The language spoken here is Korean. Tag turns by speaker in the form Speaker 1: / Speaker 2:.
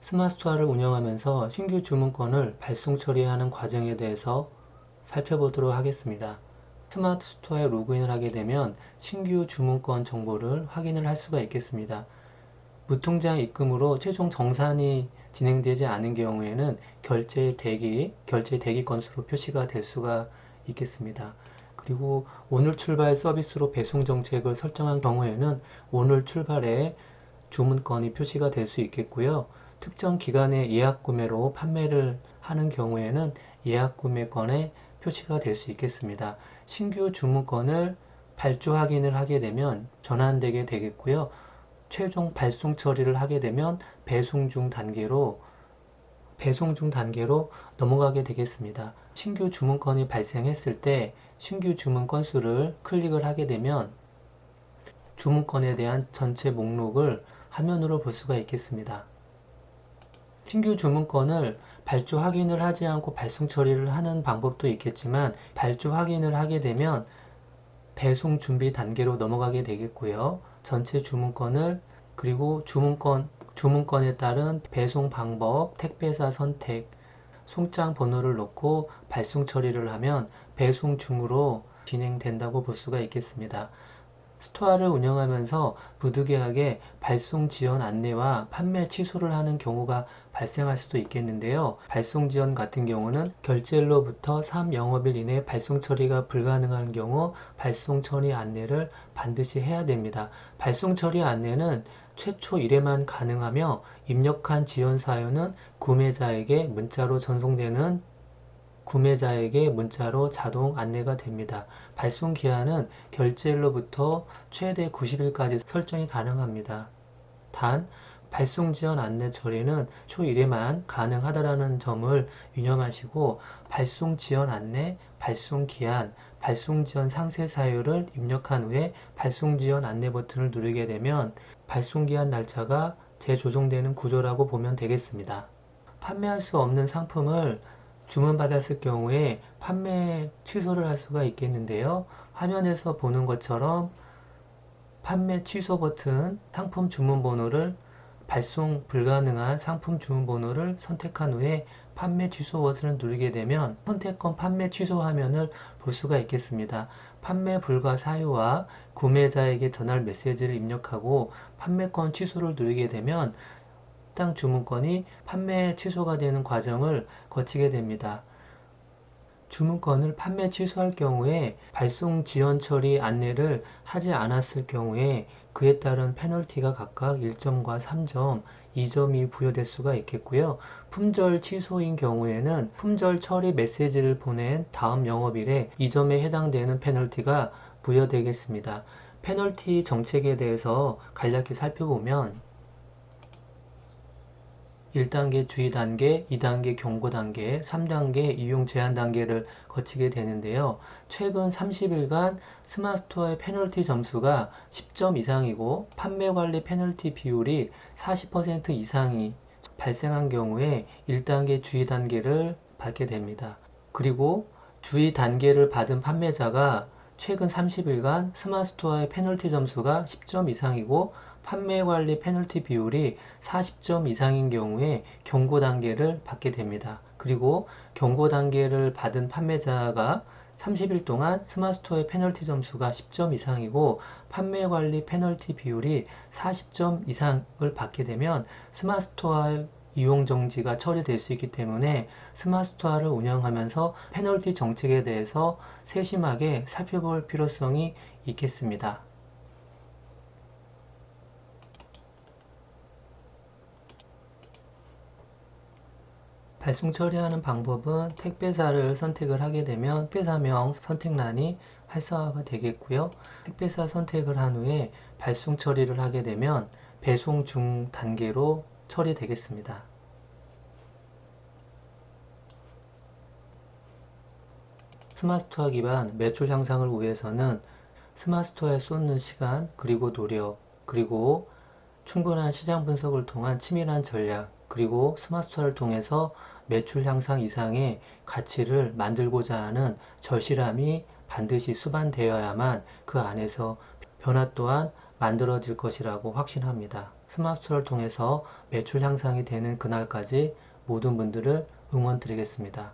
Speaker 1: 스마스토어를 운영하면서 신규 주문권을 발송 처리하는 과정에 대해서 살펴보도록 하겠습니다. 스마트 스토어에 로그인을 하게 되면 신규 주문권 정보를 확인을 할 수가 있겠습니다. 무통장 입금으로 최종 정산이 진행되지 않은 경우에는 결제 대기 건수로 표시가 될 수가 있겠습니다. 그리고 오늘 출발 서비스로 배송 정책을 설정한 경우에는 오늘 출발에 주문건이 표시가 될 수 있겠고요. 특정 기간에 예약 구매로 판매를 하는 경우에는 예약 구매건에 표시가 될 수 있겠습니다. 신규 주문건을 발주 확인을 하게 되면 전환되게 되겠고요. 최종 발송 처리를 하게 되면 배송 중 단계로 넘어가게 되겠습니다. 신규 주문건이 발생했을 때 신규 주문 건수를 클릭을 하게 되면 주문건에 대한 전체 목록을 화면으로 볼 수가 있겠습니다. 신규 주문건을 발주 확인을 하지 않고 발송 처리를 하는 방법도 있겠지만 발주 확인을 하게 되면 배송 준비 단계로 넘어가게 되겠고요. 전체 주문건을 그리고 주문건에 따른 배송 방법, 택배사 선택, 송장 번호를 넣고 발송 처리를 하면 배송 중으로 진행된다고 볼 수가 있겠습니다. 스토어를 운영하면서 부득이하게 발송 지연 안내와 판매 취소를 하는 경우가 발생할 수도 있겠는데요. 발송 지연 같은 경우는 결제일로부터 3영업일 이내 발송 처리가 불가능한 경우 발송 처리 안내를 반드시 해야 됩니다. 발송 처리 안내는 최초 1회만 가능하며 입력한 지연 사유는 구매자에게 문자로 자동 안내가 됩니다. 발송 기한은 결제일로부터 최대 90일까지 설정이 가능합니다. 단, 발송 지연 안내 처리는 초 1회만 가능하다라는 점을 유념하시고 발송 지연 안내, 발송 기한, 발송 지연 상세 사유를 입력한 후에 발송 지연 안내 버튼을 누르게 되면 발송 기한 날짜가 재조정되는 구조라고 보면 되겠습니다. 판매할 수 없는 상품을 주문받았을 경우에 판매 취소를 할 수가 있겠는데요. 화면에서 보는 것처럼 판매 취소 버튼 상품 주문 번호를 발송 불가능한 상품 주문 번호를 선택한 후에 판매 취소 버튼을 누르게 되면 선택권 판매 취소 화면을 볼 수가 있겠습니다. 판매 불가 사유와 구매자에게 전할 메시지를 입력하고 판매권 취소를 누르게 되면 해당 주문권이 판매 취소가 되는 과정을 거치게 됩니다. 주문권을 판매 취소할 경우에 발송 지연 처리 안내를 하지 않았을 경우에 그에 따른 페널티가 각각 1점과 3점, 2점이 부여될 수가 있겠고요. 품절 취소인 경우에는 품절 처리 메시지를 보낸 다음 영업일에 2점에 해당되는 페널티가 부여되겠습니다. 페널티 정책에 대해서 간략히 살펴보면 1단계 주의 단계, 2단계 경고 단계, 3단계 이용 제한 단계를 거치게 되는데요. 최근 30일간 스마스토어의 페널티 점수가 10점 이상이고 판매 관리 페널티 비율이 40% 이상이 발생한 경우에 1단계 주의 단계를 받게 됩니다. 그리고 주의 단계를 받은 판매자가 최근 30일간 스마스토어의 페널티 점수가 10점 이상이고 판매 관리 페널티 비율이 40점 이상인 경우에 경고 단계를 받게 됩니다. 그리고 경고 단계를 받은 판매자가 30일 동안 스마스토어의 페널티 점수가 10점 이상이고 판매 관리 페널티 비율이 40점 이상을 받게 되면 스마스토어 이용 정지가 처리될 수 있기 때문에 스마스토어를 운영하면서 페널티 정책에 대해서 세심하게 살펴볼 필요성이 있겠습니다. 발송 처리하는 방법은 택배사를 선택을 하게 되면 택배사명 선택란이 활성화가 되겠고요. 택배사 선택을 한 후에 발송 처리를 하게 되면 배송 중 단계로 처리되겠습니다. 스마트스토어 기반 매출 향상을 위해서는 스마트스토어에 쏟는 시간, 그리고 노력, 그리고 충분한 시장 분석을 통한 치밀한 전략, 그리고 스마트스토어를 통해서 매출 향상 이상의 가치를 만들고자 하는 절실함이 반드시 수반되어야만 그 안에서 변화 또한 만들어질 것이라고 확신합니다. 스마트스토어를 통해서 매출 향상이 되는 그날까지 모든 분들을 응원드리겠습니다.